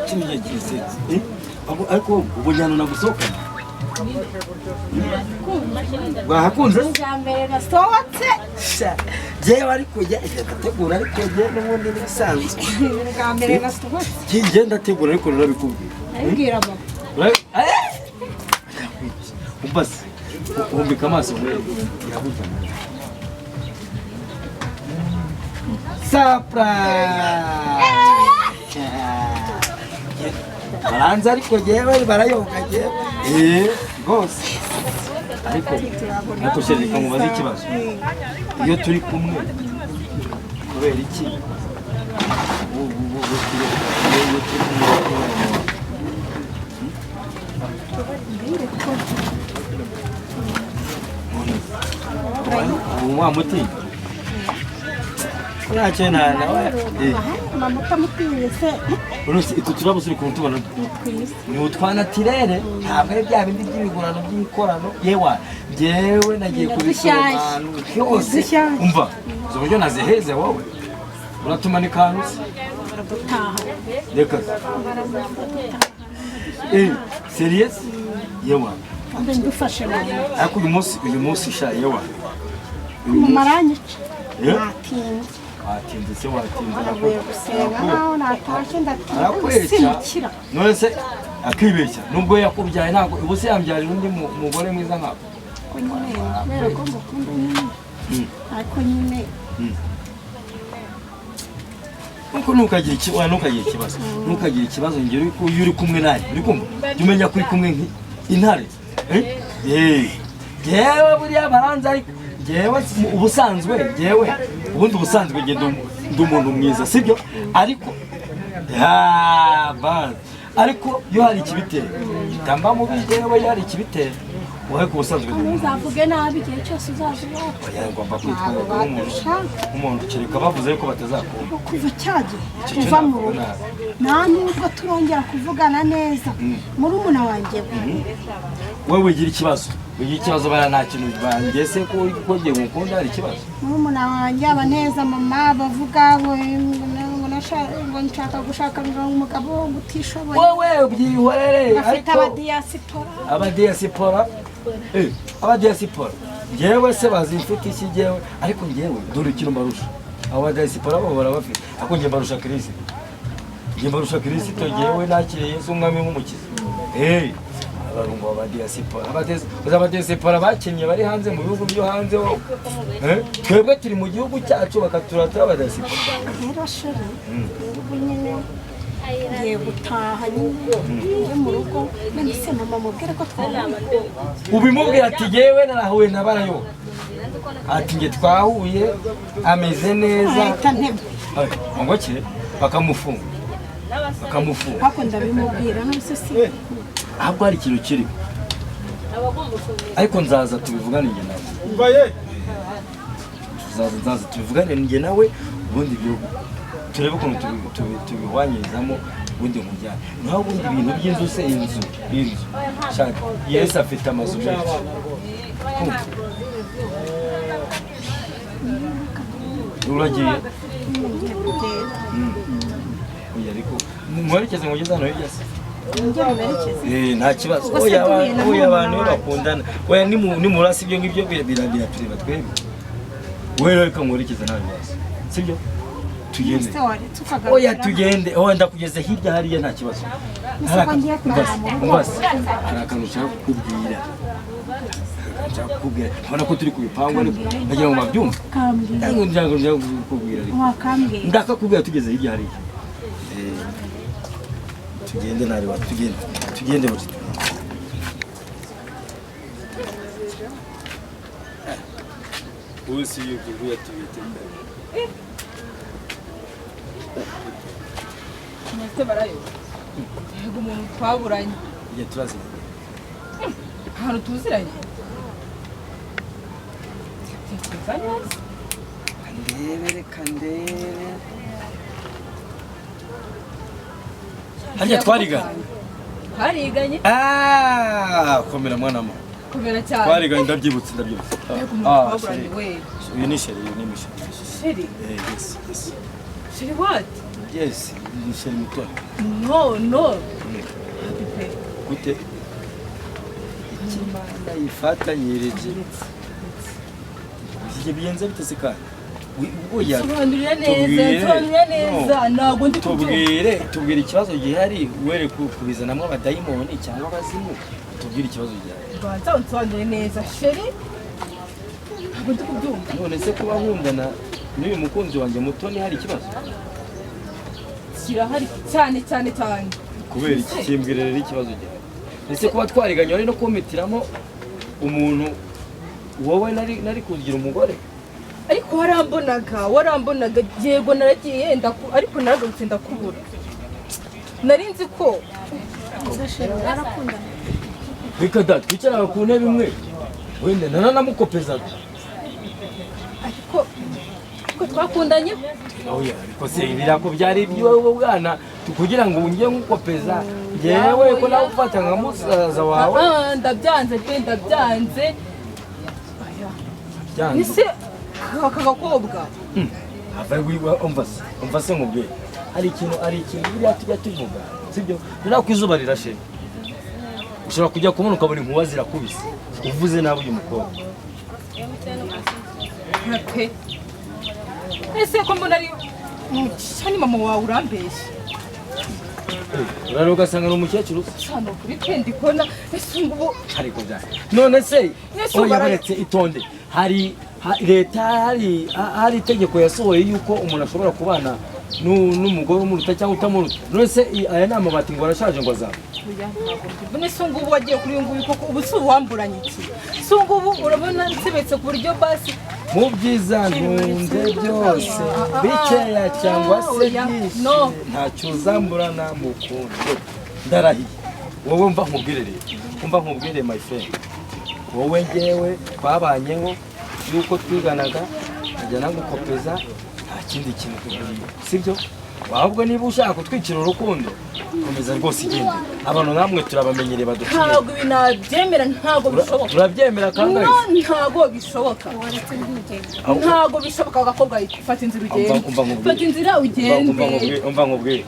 kino gihe gisetse ariko ubujyana nagusohoka wahakunze mbere nasohotse jewe ariko ndategura ariko je n'ubundi nibisanzwe bwa mbere nasohotse je ndategura ariko narabikubwira abwira mama umbase umbika amaso irabuja baranza ariko jewe barayoga jewe rwose ariko shereka mubaze ikibazo iyo turi kumwe kubera iki wa muti ntacyo nawe mama utamutiye se urusi turabo suri kuntu tubona ni utwana tirere ntabwo ari bya bindi by'ibigurano by'ikorano yewa jewe nagiye kubishyira cyose umva zo buryo naziheze wowe uratuma ni kanusi reka serious yewa ndufashe mama ariko uyu munsi sha yewa mama aranyica watinze se watinze avuye gusenga naho natashye ndatimukira none se akibeshya nubwo yakubyaye ntabwo ubuse yambyarira undi mugore mwiza nkako rero ko mukunda nyine ariko nyine ariko ntukagire ikibazo ngero iyo uri kumwe nawe uri kumwe jya umenya ko uri kumwe intare yewe buriya baranze ariko jewe ubusanzwe jewe ubundi ubusanzwe ngendo ndi umuntu mwiza sibyo ariko ariko yo hari ikibitera itamba mu bijewe yari ikibitera wowe ku busanzwe uzavuge nabi igihe cyose uzavuga ngomba kwitwara nk'umuntu kereka bavuze ko batazakunda kuva cyagiye kuva mu rugo nta nubwo turongera kuvugana neza murumuna wanjye wowe wigira ikibazo bara nta kintu bangese ko ngiye gukunda hari ikibazo murumuna wanjye aba neza mama bavuga ngo nshaka gushaka umugabo wo gutishoboye wowe ubyihorere afite abadiyasipora jewe se bazi mfite iki jewe ariko ngewe dore ikintu mbarusha abadiyasipora bo barabafite ariko nge mbarusha Kristo jewe nakiriye Yesu umwami w'umukiza abarungo abadiyasipora bakinnye bari hanze mu bihugu byo hanze twebwe turi mu gihugu cyacu bakaturata abadiyasipora rero sheri nyine ngiye gutaha nyine mu rugo none se mama mubwire ko twahuye ubimubwira ati jewe narahuye na barayo ati nge twahuye ameze neza ngo ki bakamufunga hako ndabimubwira nose si ahubwo hari ikintu kiri ariko nzaza tubivugane nge nawe nzaza tubivugane nge nawe ubundi bihugu turebe ukuntu tubihwanyirizamo ubundi nkujyane naho ubundi ibintu by'inzu se inzu shaka Yesu afite amazu menshi uragiye ariko mwerekeze mugeze hano hirya se nta kibazo oya abantu bakundana oya nimurasi ibyo ngibyo biratureba twebwe wewe reka mwerekeze nta bibazo sibyo tugende oya tugende ndakugeze hirya hariya nta kibazo hari akantu ushaka kukubwira ubona ko turi ku bipangu nagira ngo babyumve ndakakubwira tugeze hirya hariya tugende nareba tugende buri usi yuko yatubite Neste barayo. Yego umuntu twaburanye. Ye turazi. Hano tuziranye. Kandebe. Hariya twariganye. Hariganye? Komera mwana ma. Komera cyane. Twariganye ndabyibutse. Yego umuntu twaburanye we. Uyu ni Sheri, uyu ni Misheri. Sheri? Yes. Sheri what? Yes, ni Sheri Mutoni. No. Gute? Ikimana yifatanyirije. Iki biyenze bitese kandi. Oya. Sobanurira neza. Ntabwo ndi kubyumva. Tubwire ikibazo gihari were kubizanamwe abadayimoni cyangwa abazimu. Tubwire ikibazo gihari. Banza unsobanurire neza. Sheri ntabwo ndi kubyumva. None se kuba nkundana n'uyu mukunzi wanjye Mutoni hari ikibazo? Kirahari cyane. Kubera iki kimbwira rero ikibazo gihari? Ese kuba twariganye ari no kumitiramo umuntu wowe nari kugira umugore? Ariko warambonaga yego naragiye ariko naragarutse ndakubura. Nari nzi ko Reka da twicara ku ntebe imwe. Wenda nanamukopeza. ariko twakundanye. Oya, ariko se birako byari ibyo bwana kugira ngo unge nkukopeza. Yewe ko nawe ufata nka musaza wawe. Ndabyanze. Nise kakakobwa. Umva se mubwe. Hari ikintu biriya tujya tuvuga. Sibyo? Nira kwizuba rirashe. Ushobora kujya kubona ukabona inkuba zirakubise. Uvuze nabi uyu mukobwa. Nte. Ese ko mbona ari cyane mama wawe urambeshye. Uraro ugasanga n'umukecuru. Hano kuri twendi kona ese ngubu Ariko bya. None se oya baretse itonde. Hari leta hari itegeko yasohoye yuko umuntu ashobora kubana n'umugore umuruta cyangwa utamuruta. None se aya nama bati ngo arashaje ngo azaba. Oya ntabwo mbone se ngubu wagiye kuri nguyu koko ubu si uwamburanye iki. Se ngubu urabona nsebetse ku buryo basi mu byiza ntunze byose bikeya cyangwa se byinshi ntacyo uzamburana mukunde ndarahiye. Wowe mva nkubwire my friend. Wowe ngewe twabanyeho yuko twiganaga ajya nagukopeza nta kindi kintu kuguriye. Sibyo? Ahubwo niba ushaka kutwicira urukundo komeza rwose igende. Abantu namwe turabamenyereye baduciye. Ntabwo binabyemera ntabwo bishoboka. Turabyemera kandi ntabwo bishoboka. Ntabwo bishoboka agakobwa fata inzira ugende. Fata inzira ugende. Umva nkubwire.